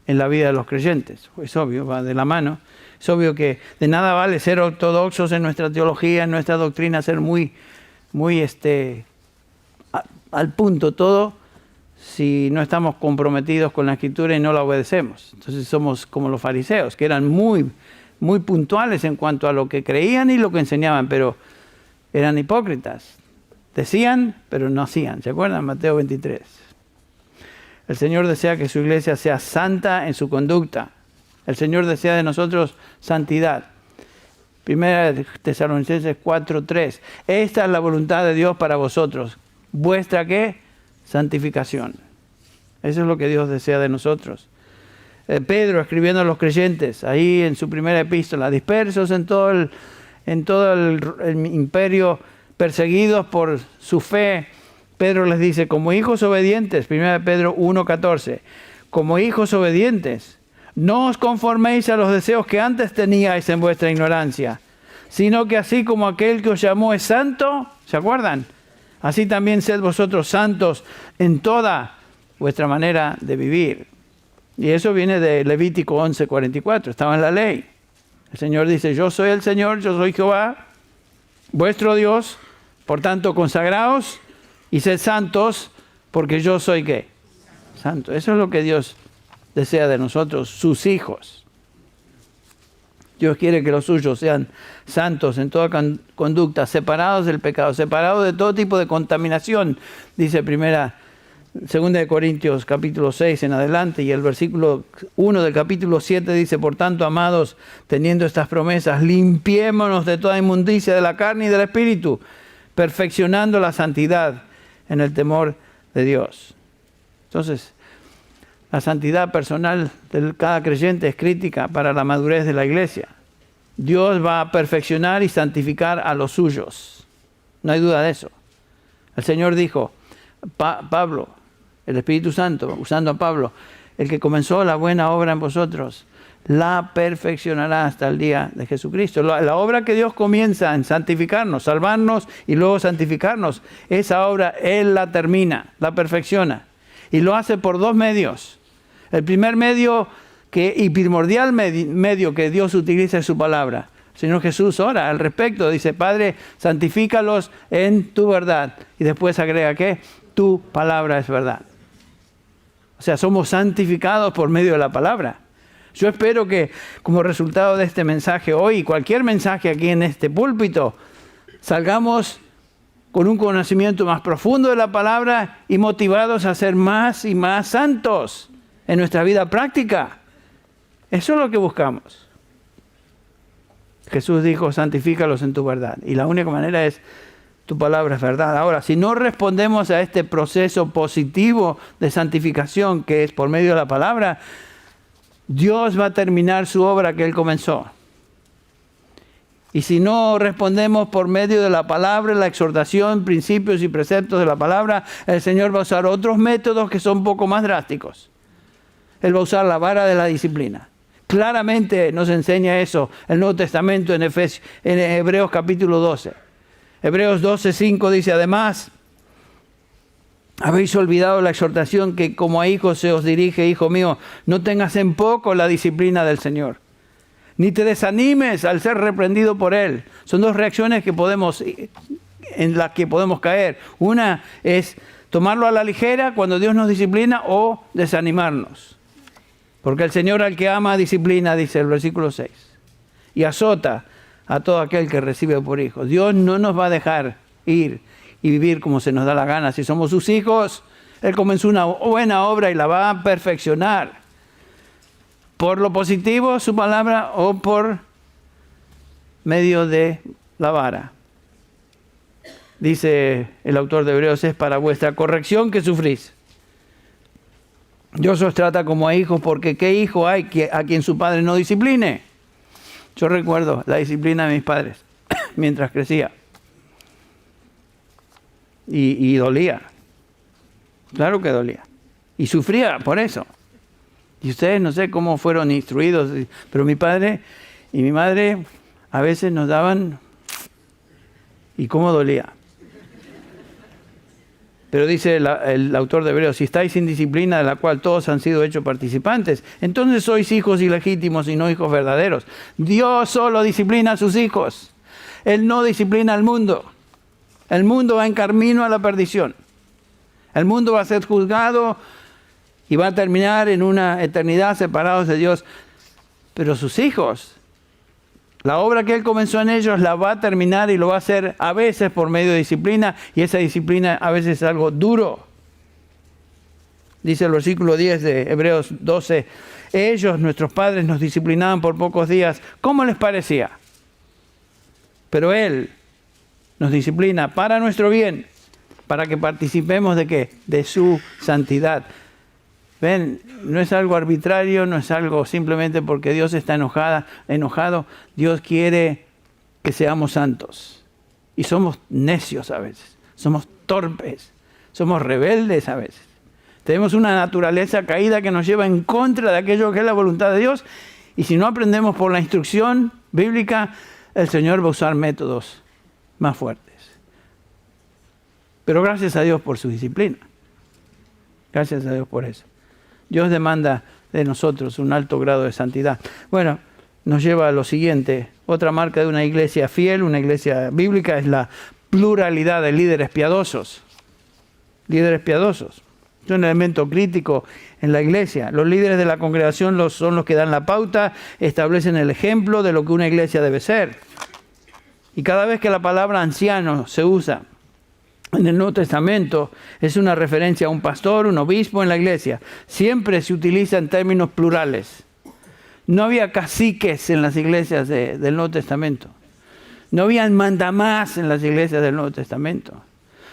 S1: en la vida de los creyentes. Es obvio, va de la mano. Es obvio que de nada vale ser ortodoxos en nuestra teología, en nuestra doctrina, ser muy al punto todo, si no estamos comprometidos con la Escritura y no la obedecemos. Entonces somos como los fariseos, que eran muy puntuales en cuanto a lo que creían y lo que enseñaban, pero eran hipócritas. Decían, pero no hacían. ¿Se acuerdan? Mateo 23. El Señor desea que su iglesia sea santa en su conducta. El Señor desea de nosotros santidad. Primera de Tesalonicenses 4:3. Esta es la voluntad de Dios para vosotros. ¿Vuestra qué? Santificación. Eso es lo que Dios desea de nosotros. Pedro, escribiendo a los creyentes, ahí en su primera epístola, dispersos en todo el imperio, perseguidos por su fe, Pedro les dice, como hijos obedientes, 1 Pedro 1:14, como hijos obedientes, no os conforméis a los deseos que antes teníais en vuestra ignorancia, sino que así como aquel que os llamó es santo, ¿se acuerdan? Así también sed vosotros santos en toda vuestra manera de vivir. Y eso viene de Levítico 11:44, estaba en la ley. El Señor dice, yo soy el Señor, yo soy Jehová, vuestro Dios, por tanto consagraos y sed santos, porque yo soy ¿qué? Santo. Eso es lo que Dios desea de nosotros, sus hijos. Dios quiere que los suyos sean santos en toda conducta, separados del pecado, separados de todo tipo de contaminación, dice 2 de Corintios capítulo 6 en adelante, y el versículo 1 del capítulo 7 dice, por tanto, amados, teniendo estas promesas, limpiémonos de toda inmundicia de la carne y del espíritu, perfeccionando la santidad en el temor de Dios. Entonces, la santidad personal de cada creyente es crítica para la madurez de la iglesia. Dios va a perfeccionar y santificar a los suyos. No hay duda de eso. El Señor dijo, Pablo, el Espíritu Santo, usando a Pablo, el que comenzó la buena obra en vosotros, la perfeccionará hasta el día de Jesucristo. La obra que Dios comienza en santificarnos, salvarnos y luego santificarnos, esa obra Él la termina, la perfecciona. Y lo hace por dos medios. El primer medio y primordial medio que Dios utiliza es su palabra. El Señor Jesús ora al respecto, dice, Padre, santifícalos en tu verdad. Y después agrega que tu palabra es verdad. O sea, somos santificados por medio de la palabra. Yo espero que como resultado de este mensaje hoy, y cualquier mensaje aquí en este púlpito, salgamos con un conocimiento más profundo de la palabra y motivados a ser más y más santos en nuestra vida práctica. Eso es lo que buscamos. Jesús dijo, santifícalos en tu verdad. Y la única manera es, tu palabra es verdad. Ahora, si no respondemos a este proceso positivo de santificación que es por medio de la palabra, Dios va a terminar su obra que Él comenzó. Y si no respondemos por medio de la palabra, la exhortación, principios y preceptos de la palabra, el Señor va a usar otros métodos que son un poco más drásticos. Él va a usar la vara de la disciplina. Claramente nos enseña eso el Nuevo Testamento en Hebreos capítulo 12. Hebreos 12:5 dice, además, habéis olvidado la exhortación que como a hijos se os dirige, hijo mío, no tengas en poco la disciplina del Señor, ni te desanimes al ser reprendido por Él. Son dos reacciones en las que podemos caer. Una es tomarlo a la ligera cuando Dios nos disciplina o desanimarnos. Porque el Señor al que ama disciplina, dice el versículo 6, y azota a todo aquel que recibe por hijo. Dios no nos va a dejar ir y vivir como se nos da la gana. Si somos sus hijos, Él comenzó una buena obra y la va a perfeccionar. Por lo positivo, su palabra, o por medio de la vara. Dice el autor de Hebreos, es para vuestra corrección que sufrís. Dios os trata como a hijos, porque ¿qué hijo hay a quien su padre no discipline? Yo recuerdo la disciplina de mis padres mientras crecía. Y dolía. Claro que dolía. Y sufría por eso. Y ustedes no sé cómo fueron instruidos, pero mi padre y mi madre a veces nos daban y cómo dolía. Pero dice el autor de Hebreos, si estáis sin disciplina de la cual todos han sido hechos participantes, entonces sois hijos ilegítimos y no hijos verdaderos. Dios solo disciplina a sus hijos. Él no disciplina al mundo. El mundo va en camino a la perdición. El mundo va a ser juzgado y va a terminar en una eternidad separados de Dios. Pero sus hijos, la obra que Él comenzó en ellos la va a terminar y lo va a hacer a veces por medio de disciplina, y esa disciplina a veces es algo duro. Dice el versículo 10 de Hebreos 12, ellos, nuestros padres, nos disciplinaban por pocos días. ¿Cómo les parecía? Pero Él nos disciplina para nuestro bien, para que participemos ¿de qué? De su santidad. Ven, no es algo arbitrario, no es algo simplemente porque Dios está enojado. Dios quiere que seamos santos. Y somos necios a veces, somos torpes, somos rebeldes a veces. Tenemos una naturaleza caída que nos lleva en contra de aquello que es la voluntad de Dios. Y si no aprendemos por la instrucción bíblica, el Señor va a usar métodos más fuertes. Pero gracias a Dios por su disciplina. Gracias a Dios por eso. Dios demanda de nosotros un alto grado de santidad. Bueno, nos lleva a lo siguiente. Otra marca de una iglesia fiel, una iglesia bíblica, es la pluralidad de líderes piadosos. Líderes piadosos. Es un elemento crítico en la iglesia. Los líderes de la congregación son los que dan la pauta, establecen el ejemplo de lo que una iglesia debe ser. Y cada vez que la palabra anciano se usa en el Nuevo Testamento, es una referencia a un pastor, un obispo en la iglesia. Siempre se utiliza en términos plurales. No había caciques en las iglesias del Nuevo Testamento. No había mandamás en las iglesias del Nuevo Testamento.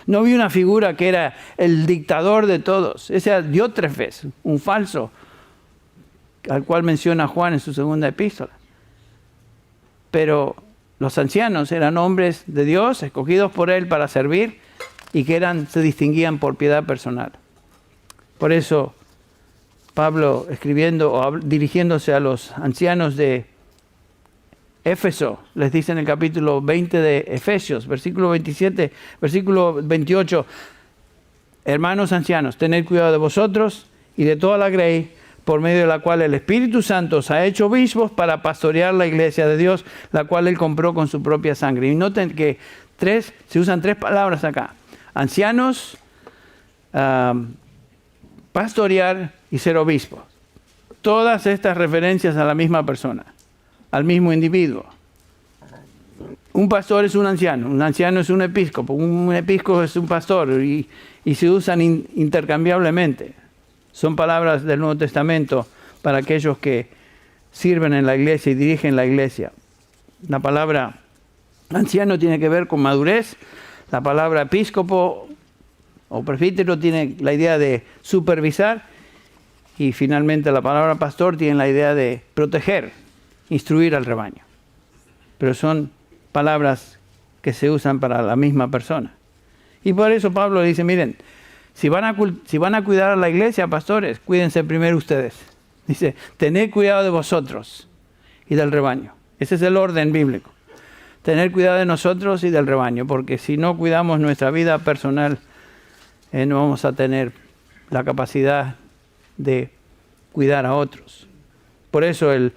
S1: No había una figura que era el dictador de todos. Ese era Diótrefes, un falso, al cual menciona Juan en su segunda epístola. Pero los ancianos eran hombres de Dios, escogidos por Él para servir, y que se distinguían por piedad personal. Por eso Pablo, escribiendo o dirigiéndose a los ancianos de Éfeso, les dice en el capítulo 20 de Efesios, versículo 27, versículo 28, hermanos ancianos, tened cuidado de vosotros y de toda la grey, por medio de la cual el Espíritu Santo os ha hecho obispos para pastorear la iglesia de Dios, la cual Él compró con su propia sangre. Y noten que se usan tres palabras acá. Ancianos, pastorear y ser obispo. Todas estas referencias a la misma persona, al mismo individuo. Un pastor es un anciano es un episcopo es un pastor, y se usan intercambiablemente. Son palabras del Nuevo Testamento para aquellos que sirven en la iglesia y dirigen la iglesia. La palabra anciano tiene que ver con madurez. La palabra episcopo o presbítero tiene la idea de supervisar. Y finalmente la palabra pastor tiene la idea de proteger, instruir al rebaño. Pero son palabras que se usan para la misma persona. Y por eso Pablo dice, miren, si van a cuidar a la iglesia, pastores, cuídense primero ustedes. Dice, tened cuidado de vosotros y del rebaño. Ese es el orden bíblico. Tener cuidado de nosotros y del rebaño, porque si no cuidamos nuestra vida personal, no vamos a tener la capacidad de cuidar a otros. Por eso el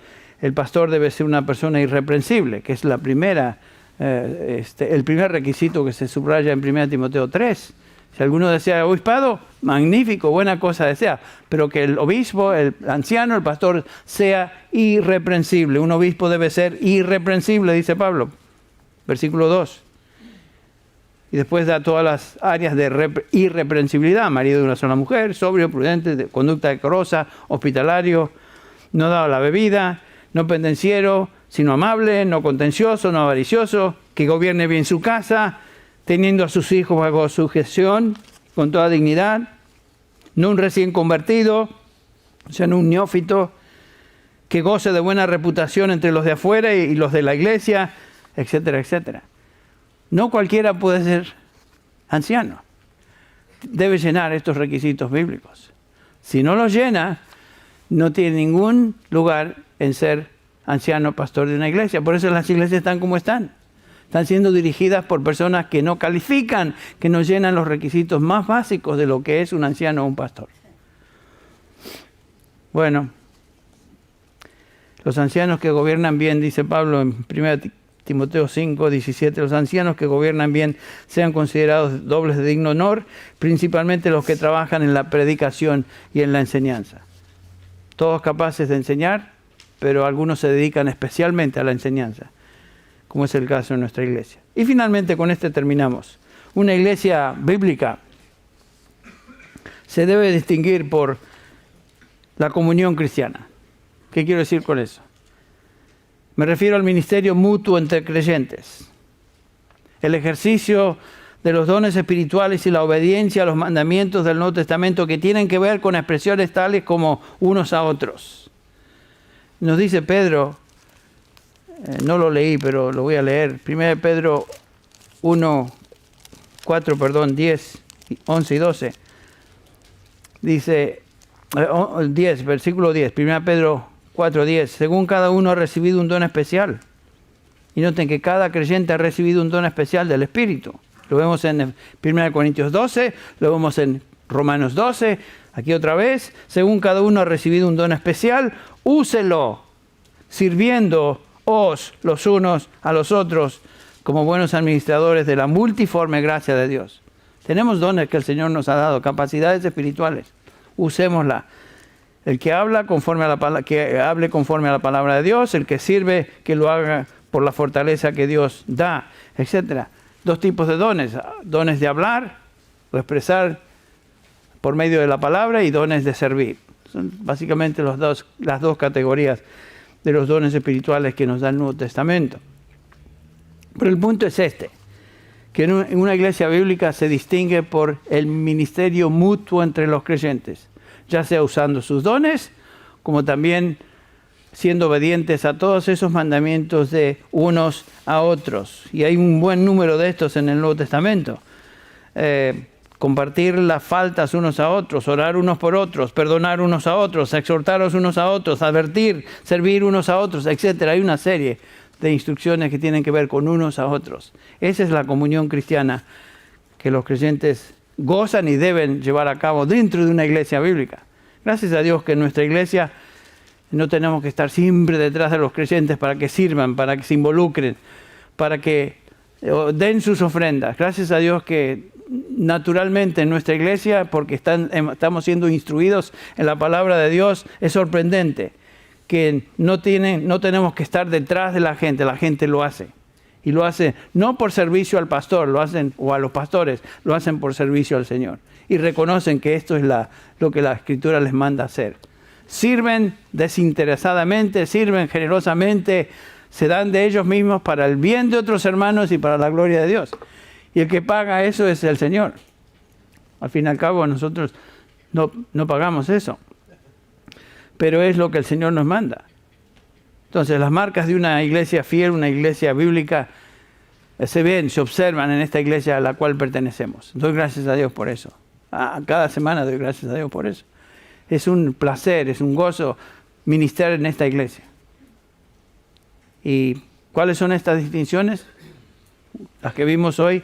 S1: pastor debe ser una persona irreprensible, que es el primer requisito que se subraya en 1 Timoteo 3. Si alguno desea obispado, magnífico, buena cosa desea, pero que el obispo, el anciano, el pastor sea irreprensible. Un obispo debe ser irreprensible, dice Pablo, versículo 2. Y después da todas las áreas de irreprensibilidad: marido de una sola mujer, sobrio, prudente, de conducta decorosa, hospitalario, no dado a la bebida, no pendenciero, sino amable, no contencioso, no avaricioso, que gobierne bien su casa, teniendo a sus hijos bajo sujeción, con toda dignidad, no un recién convertido, o sea, no un neófito, que goce de buena reputación entre los de afuera y los de la iglesia, etcétera, etcétera. No cualquiera puede ser anciano. Debe llenar estos requisitos bíblicos. Si no los llena, no tiene ningún lugar en ser anciano pastor de una iglesia. Por eso las iglesias están como están. Están siendo dirigidas por personas que no califican, que no llenan los requisitos más básicos de lo que es un anciano o un pastor. Bueno, los ancianos que gobiernan bien, dice Pablo en 1 Timoteo 5, 17, los ancianos que gobiernan bien sean considerados dobles de digno honor, principalmente los que trabajan en la predicación y en la enseñanza. Todos capaces de enseñar, pero algunos se dedican especialmente a la enseñanza, como es el caso de nuestra iglesia. Y finalmente con este terminamos. Una iglesia bíblica se debe distinguir por la comunión cristiana. ¿Qué quiero decir con eso? Me refiero al ministerio mutuo entre creyentes, el ejercicio de los dones espirituales y la obediencia a los mandamientos del Nuevo Testamento, que tienen que ver con expresiones tales como unos a otros. Nos dice Pedro, no lo leí, pero lo voy a leer, 1 Pedro 10, 11 y 12. Dice, 10, versículo 10, 1 Pedro 4:10, según cada uno ha recibido un don especial. Y noten que cada creyente ha recibido un don especial del Espíritu. Lo vemos en 1 Corintios 12, lo vemos en Romanos 12, aquí otra vez. Según cada uno ha recibido un don especial, úselo, sirviéndoos los unos a los otros como buenos administradores de la multiforme gracia de Dios. Tenemos dones que el Señor nos ha dado, capacidades espirituales. Usémosla. El que habla conforme a la palabra, que hable conforme a la palabra de Dios, el que sirve, que lo haga por la fortaleza que Dios da, etcétera. Dos tipos de dones: dones de hablar o expresar por medio de la palabra, y dones de servir. Son básicamente las dos categorías de los dones espirituales que nos da el Nuevo Testamento. Pero el punto es este, que en una iglesia bíblica se distingue por el ministerio mutuo entre los creyentes, ya sea usando sus dones, como también siendo obedientes a todos esos mandamientos de unos a otros. Y hay un buen número de estos en el Nuevo Testamento. Compartir las faltas unos a otros, orar unos por otros, perdonar unos a otros, exhortaros unos a otros, advertir, servir unos a otros, etc. Hay una serie de instrucciones que tienen que ver con unos a otros. Esa es la comunión cristiana que los creyentes gozan y deben llevar a cabo dentro de una iglesia bíblica. Gracias a Dios que en nuestra iglesia no tenemos que estar siempre detrás de los creyentes para que sirvan, para que se involucren, para que den sus ofrendas. Gracias a Dios que naturalmente en nuestra iglesia, porque estamos siendo instruidos en la palabra de Dios, es sorprendente que no tenemos que estar detrás de la gente lo hace. Y lo hace no por servicio al pastor, lo hacen, o a los pastores, lo hacen por servicio al Señor. Y reconocen que esto es lo que la Escritura les manda hacer. Sirven desinteresadamente, sirven generosamente, se dan de ellos mismos para el bien de otros hermanos y para la gloria de Dios. Y el que paga eso es el Señor. Al fin y al cabo nosotros no pagamos eso, pero es lo que el Señor nos manda. Entonces las marcas de una iglesia fiel, una iglesia bíblica, se ven, se observan en esta iglesia a la cual pertenecemos. Doy gracias a Dios por eso. Cada semana doy gracias a Dios por eso. Es un placer, es un gozo ministrar en esta iglesia. ¿Y cuáles son estas distinciones? Las que vimos hoy: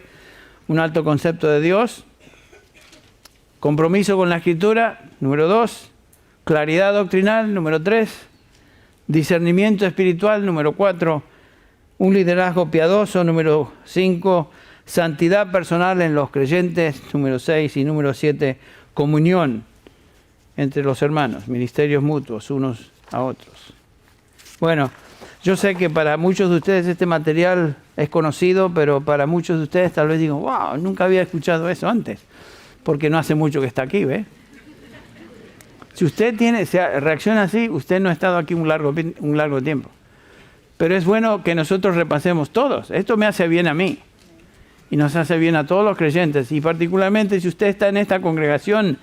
S1: un alto concepto de Dios, compromiso con la Escritura, número 2, claridad doctrinal, número 3, discernimiento espiritual, número 4, un liderazgo piadoso, número 5, santidad personal en los creyentes, número 6, y número 7, comunión entre los hermanos, ministerios mutuos unos a otros. Bueno, yo sé que para muchos de ustedes este material es conocido, pero para muchos de ustedes tal vez digan, wow, nunca había escuchado eso antes, porque no hace mucho que está aquí, ¿ve? Si usted reacciona así, usted no ha estado aquí un largo tiempo. Pero es bueno que nosotros repasemos todos. Esto me hace bien a mí y nos hace bien a todos los creyentes. Y particularmente si usted está en esta congregación,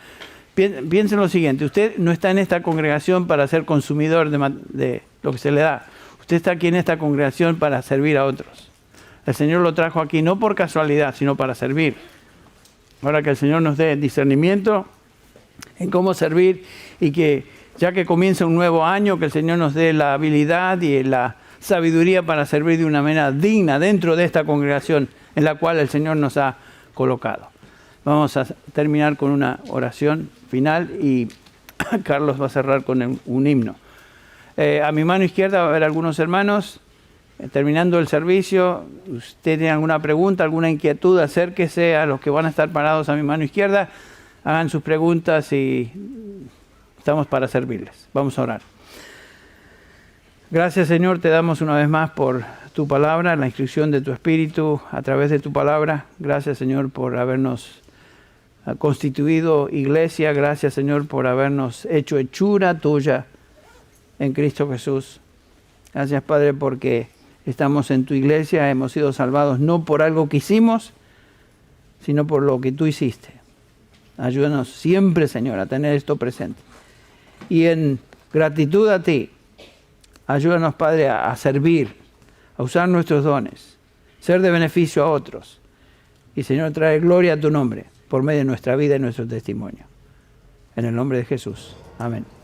S1: piense en lo siguiente: usted no está en esta congregación para ser consumidor de lo que se le da. Usted está aquí en esta congregación para servir a otros. El Señor lo trajo aquí no por casualidad, sino para servir. Ahora que el Señor nos dé discernimiento en cómo servir, y que ya que comienza un nuevo año, que el Señor nos dé la habilidad y la sabiduría para servir de una manera digna dentro de esta congregación en la cual el Señor nos ha colocado. Vamos a terminar con una oración final y Carlos va a cerrar con un himno. A mi mano izquierda va a haber algunos hermanos. Terminando el servicio, usted tiene alguna pregunta, alguna inquietud, acérquese a los que van a estar parados a mi mano izquierda, hagan sus preguntas y estamos para servirles. Vamos a orar. Gracias, Señor, te damos una vez más por tu palabra, la instrucción de tu Espíritu a través de tu palabra. Gracias, Señor, por habernos constituido iglesia. Gracias, Señor, por habernos hecho hechura tuya en Cristo Jesús. Gracias, Padre, porque estamos en tu iglesia, hemos sido salvados no por algo que hicimos, sino por lo que tú hiciste. Ayúdanos siempre, Señor, a tener esto presente. Y en gratitud a ti, ayúdanos, Padre, a servir, a usar nuestros dones, ser de beneficio a otros. Y, Señor, traer gloria a tu nombre por medio de nuestra vida y nuestro testimonio. En el nombre de Jesús. Amén.